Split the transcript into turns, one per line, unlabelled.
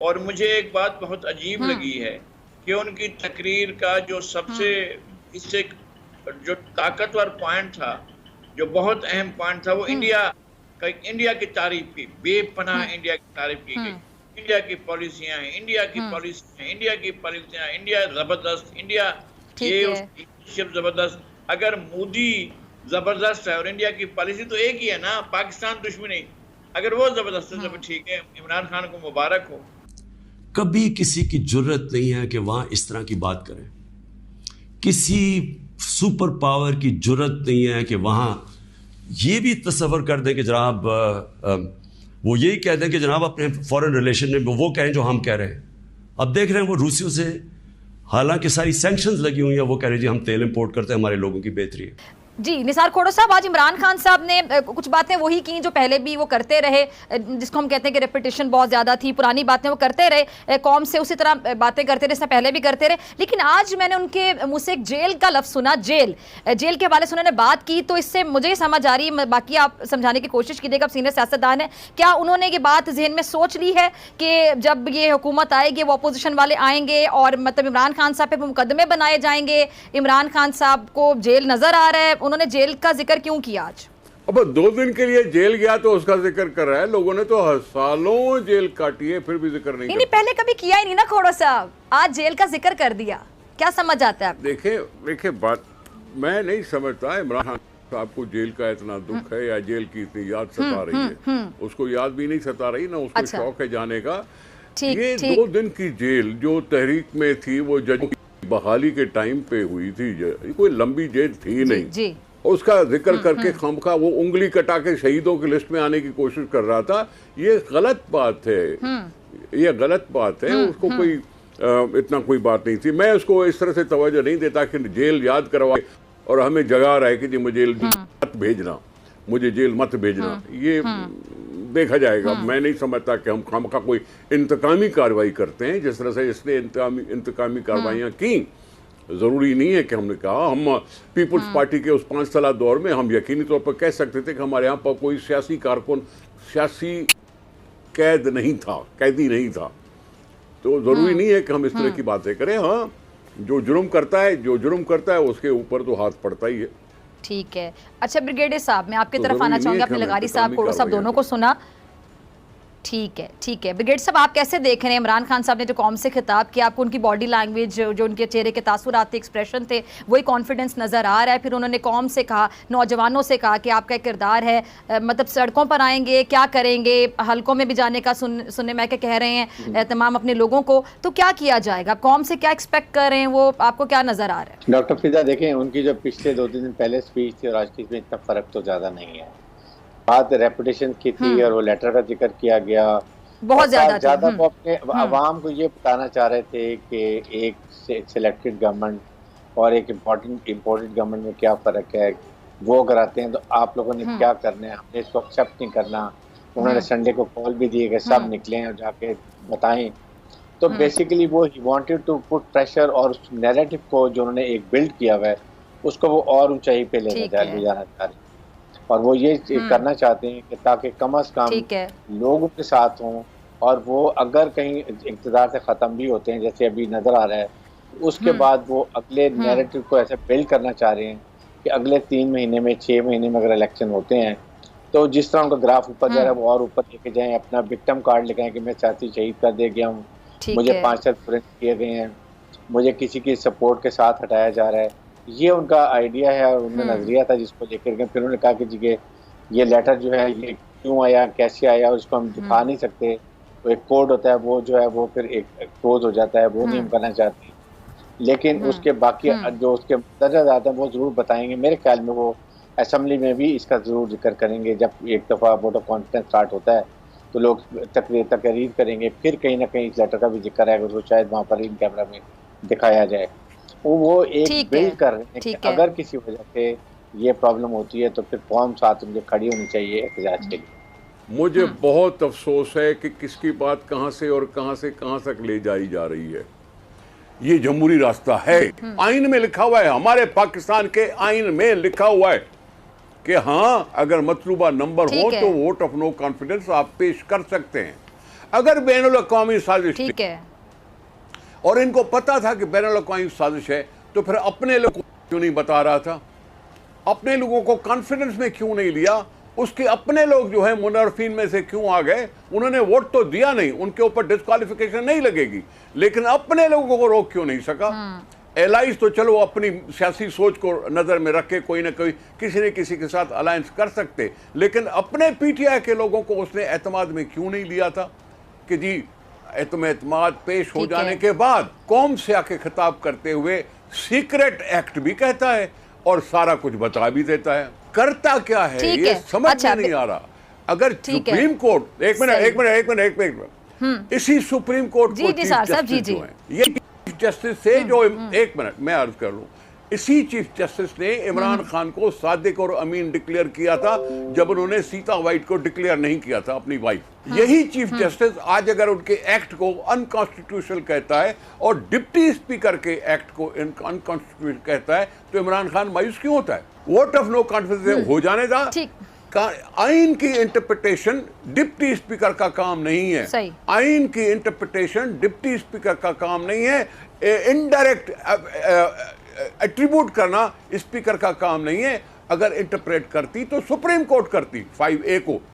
और मुझे एक बात बहुत अजीब लगी है कि उनकी तकरीर का जो सबसे इससे जो ताकतवर पॉइंट था, जो बहुत अहम पॉइंट था, वो इंडिया की तारीफ की, बेपनाह इंडिया की तारीफ की गई। इंडिया की पॉलिसियां हैं, इंडिया की पॉलिसियां हैं, इंडिया की पॉलिसियां, इंडिया जबरदस्त, इंडिया ये उसकी जबरदस्त। अगर मोदी जबरदस्त है और इंडिया की पॉलिसी तो एक ही है ना, पाकिस्तान दुश्मनी, अगर वो जबरदस्त है तो ठीक है, इमरान खान को मुबारक हो।
कभी किसी की जुर्रत नहीं है कि वहां इस तरह की बात करें, किसी सुपर पावर की जुर्रत नहीं है कि वहां ये भी तस्वर कर दें कि जनाब वो यही कह दें कि जनाब अपने फॉरेन रिलेशन में वो कहें जो हम कह रहे हैं। अब देख रहे हैं वो रूसियों से हालांकि सारी सैंक्शंस लगी हुई हैं, वो कह रहे हैं जी हम तेल इंपोर्ट करते हैं, हमारे लोगों की बेहतरी है।
जी निसार खोड़ो साहब, आज इमरान खान साहब ने कुछ बातें वही की जो पहले भी वो करते रहे, जिसको हम कहते हैं कि रेपिटेशन बहुत ज़्यादा थी, पुरानी बातें वो करते रहे, कौम से उसी तरह बातें करते रहे, इससे पहले भी करते रहे। लेकिन आज मैंने उनके मुंह से एक जेल का लफ्ज़ सुना, जेल के हवाले से उन्होंने बात की, तो इससे मुझे समझ आ रही है, बाकी आप समझाने की कोशिश कीजिएगा, आप सीनियर सियासतदान हैं, क्या उन्होंने ये बात जहन में सोच ली है कि जब ये हुकूमत आएगी वो अपोजिशन वाले आएंगे और मतलब इमरान खान साहब पे मुकदमे बनाए जाएंगे, इमरान खान साहब को जेल नज़र आ रहा है, उन्होंने जेल का जिक्र क्यों किया आज?
अब 2 दिन के लिए जेल गया तो उसका जिक्र कर रहा है, लोगों ने तो सालों जेल काटी है फिर भी जिक्र नहीं
पहले कभी किया ही नहीं ना खोड़ो साहब, आज जेल का जिक्र कर दिया, क्या समझ आता है?
देखे बात मैं नहीं समझता इमरान खान साहब को जेल का इतना दुख है या जेल की इतनी याद सता रही है। उसको याद भी नहीं सता रही ना, उसको शौक है जाने का। ये 2 दिन की जेल जो तहरीक में थी वो जज की बहाली के टाइम पे हुई थी, कोई लंबी जेल थी नहीं। उसका जिक्र करके खामखा वो उंगली कटा के शहीदों की लिस्ट में आने की कोशिश कर रहा था। ये गलत बात है, ये गलत बात है। उसको कोई इतना कोई बात नहीं थी। मैं उसको इस तरह से तवज्जो नहीं देता कि जेल याद करवाए और हमें जगा रहा है कि जी मुझे मत भेजना, मुझे जेल मत भेजना। ये देखा जाएगा। मैं नहीं समझता कि हम खामखा कोई इंतकामी कार्रवाई करते हैं जिस तरह से इसने इंतकामी कार्रवाइयाँ की। ज़रूरी नहीं है कि हमने कहा, हम पीपल्स पार्टी के उस 5 साल दौर में हम यकीनी तौर पर कह सकते थे कि हमारे यहाँ पर कोई सियासी कारकुन सियासी कैदी नहीं था। तो ज़रूरी नहीं है कि हम इस तरह की बातें करें। हाँ, जो जुर्म करता है उसके ऊपर तो हाथ पड़ता ही है।
ठीक है। अच्छा ब्रिगेडियर साहब, मैं आपकी तरफ आना चाहूँगी। आपने लगारी साहब, कोड़ो साहब दोनों को सुना, ठीक है। ब्रिगेड साहब, आप कैसे देख रहे हैं इमरान खान साहब ने जो कौम से खिताब किया, आपको उनकी बॉडी लैंग्वेज, जो उनके चेहरे के तासुरात थे, एक्सप्रेशन थे, वही कॉन्फिडेंस नज़र आ रहा है? फिर उन्होंने कौम से कहा, नौजवानों से कहा कि आपका एक किरदार है, मतलब सड़कों पर आएंगे, क्या करेंगे, हलकों में भी जाने का सुनने में कह रहे हैं तमाम अपने लोगों को, तो क्या किया जाएगा? कौम से क्या एक्सपेक्ट कर रहे हैं, वो आपको क्या नज़र आ रहा है?
डॉक्टर फिजा, देखें उनकी जो पिछले 2-3 दिन पहले स्पीच थी और आज की में इतना फ़र्क तो ज़्यादा नहीं है। बात रेपुटेशन की थी और वो लेटर का जिक्र किया गया
बहुत ज़्यादा।
वो अपने अवाम को ये बताना चाह रहे थे कि एक सिलेक्टेड गवर्नमेंट और एक इम्पोर्टेड गवर्नमेंट में क्या फ़र्क है, वो अगर आते हैं तो आप लोगों ने क्या करना है, हमने इसको एक्सेप्ट नहीं करना। उन्होंने संडे को कॉल भी दिए कि सब निकलें और जाके बताएं। तो बेसिकली वो he wanted to put pressure, और उस नैरेटिव को जो उन्होंने एक बिल्ड किया हुआ है उसको वो और ऊंचाई पे ले जाना चाह रहे हैं। और वो ये करना चाहते हैं कि ताकि कम अज़ कम लोगों के साथ हों, और वो अगर कहीं इक़्तिदार से ख़त्म भी होते हैं जैसे अभी नज़र आ रहा है, उसके बाद वो अगले नैरेटिव को ऐसे बिल्ड करना चाह रहे हैं कि अगले 3 महीने में 6 महीने में अगर इलेक्शन होते हैं तो जिस तरह उनका ग्राफ ऊपर जा रहा है वो और ऊपर लेके जाएँ, अपना विक्टिम कार्ड लेके कि मैं सियासी शहीद कर दे गया हूँ, मुझे 5 साल फ्रेंड किए गए हैं, मुझे किसी की सपोर्ट के साथ हटाया जा रहा है। ये उनका आइडिया है और उनका नज़रिया था जिसको लेकर के फिर उन्होंने कहा कि जी ये लेटर जो है ये क्यों आया, कैसे आया, और इसको हम दिखा नहीं सकते। तो एक कोड होता है वो जो है वो फिर एक क्लोज हो जाता है, वो नहीं हम करना चाहते। लेकिन उसके बाकी जो उसके दर्जा आते हैं वो ज़रूर बताएंगे। मेरे ख्याल में वो असम्बली में भी इसका ज़रूर जिक्र करेंगे। जब एक दफ़ा वोट ऑफ कॉन्फिडेंस स्टार्ट होता है तो लोग तकरीर करेंगे, फिर कहीं ना कहीं इस लेटर का भी जिक्र आएगा, तो शायद वहाँ पर इन कैमरा में दिखाया जाए। वो एक बिल्ड कर रहे हैं कि अगर किसी वजह से ये प्रॉब्लम होती है तो फिर कौन साथ उनके खड़ी होनी चाहिए एहतजाज के लिए।
मुझे बहुत अफसोस है कि किसकी बात कहाँ से और कहाँ से कहाँ तक ले जाई जा रही है। ये जमहूरी रास्ता है, आइन में लिखा हुआ है, हमारे पाकिस्तान के आइन में लिखा हुआ है कि हाँ, अगर मतलूबा नंबर हो तो वोट ऑफ नो कॉन्फिडेंस आप पेश कर सकते हैं। अगर बैनुल-अक़वामी साजिश थी
ठीक है,
और इनको पता था कि बैनुल-अक़वामी साजिश है, तो फिर अपने लोगों को क्यों नहीं बता रहा था? अपने लोगों को कॉन्फिडेंस में क्यों नहीं लिया? उसके अपने लोग जो है मुनर्फिन में से क्यों आ गए? उन्होंने वोट तो दिया नहीं, उनके ऊपर डिस्क्वालिफिकेशन नहीं लगेगी, लेकिन अपने लोगों को रोक क्यों नहीं सका? एलाइज तो चलो अपनी सियासी सोच को नजर में रख के कोई ना कोई किसी न किसी के साथ अलायंस कर सकते, लेकिन अपने पीटीआई के लोगों को उसने एतमाद में क्यों नहीं लिया था कि जी एतमाद पेश हो जाने के बाद कौम से आके खिताब करते हुए सीक्रेट एक्ट भी कहता है और सारा कुछ बता भी देता है। करता क्या है ये समझ में नहीं आ रहा। अगर सुप्रीम कोर्ट एक मिनट इसी सुप्रीम कोर्ट को चीफ जस्टिस जो है, ये चीफ जस्टिस से जो एक मिनट मैं अर्ज कर लूं, इसी चीफ जस्टिस ने इमरान खान को सादिक और अमीन डिक्लेयर किया था जब उन्होंने सीता वाइट को डिक्लेयर नहीं किया था अपनी वाइफ। यही चीफ जस्टिस आज अगर उनके एक्ट को अनकॉन्स्टिट्यूशनल कहता है और डिप्टी स्पीकर के एक्ट को अनकॉन्स्टिट्यूशनल कहता है, तो इमरान खान मायूस क्यों होता है? वोट ऑफ नो कॉन्फिडेंस हो जाने दा। आइन की इंटरप्रिटेशन डिप्टी स्पीकर का काम नहीं है। आइन की इंटरप्रिटेशन डिप्टी स्पीकर का काम नहीं है। इनडायरेक्ट एट्रीब्यूट करना स्पीकर का काम नहीं है। अगर इंटरप्रेट करती तो सुप्रीम कोर्ट करती 5A को,